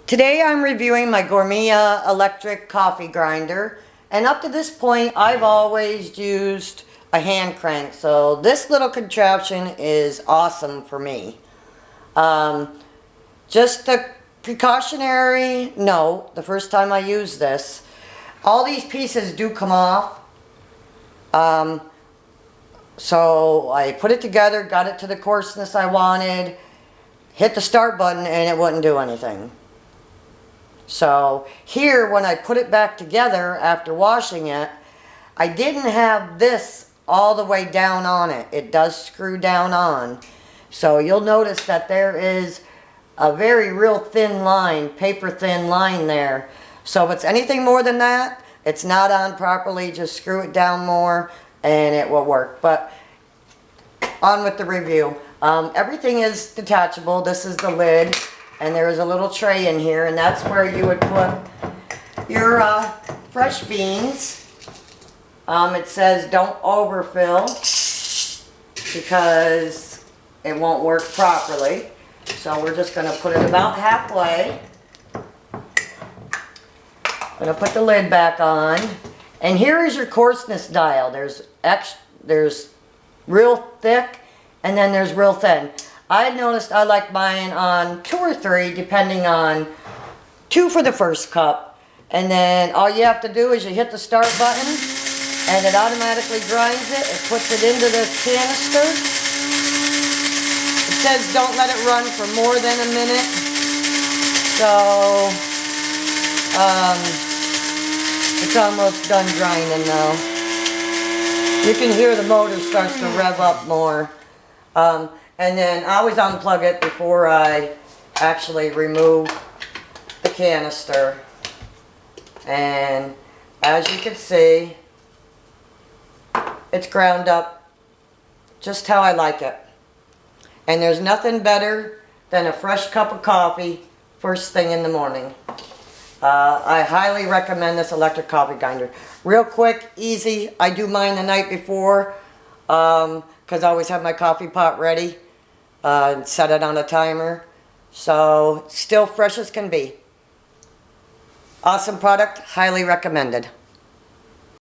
Today I'm reviewing my Gourmia Electric coffee grinder, and up to this point I've always used a hand crank, so this little contraption is awesome for me. Just a precautionary note, the first time I use this, all these pieces do come off. So I put it together, got it to the coarseness I wanted, hit the start button, and it wouldn't do anything. So here, when I put it back together after washing it, I didn't have this all the way down on it. It does screw down on. So you'll notice that there is a very real thin line, paper thin line there. So if it's anything more than that, it's not on properly. Just screw it down more and it will work. But on with the review. Everything is detachable. This is the lid. And there is a little tray in here, and that's where you would put your fresh beans. It says don't overfill because it won't work properly. So we're just going to put it about halfway. I'm going to put the lid back on. And here is your coarseness dial. There's real thick, and then there's real thin. I noticed I like mine on 2 or 3, depending on 2 for the first cup. And then all you have to do is you hit the start button and it automatically grinds it. It puts it into the canister. It says don't let it run for more than a minute. So, it's almost done grinding now. You can hear the motor starts to rev up more. And then I always unplug it before I actually remove the canister. And as you can see, it's ground up just how I like it. And there's nothing better than a fresh cup of coffee first thing in the morning. I highly recommend this electric coffee grinder. Real quick, easy. I do mine the night before because I always have my coffee pot ready. Set it on a timer. So, still fresh as can be. Awesome product, highly recommended.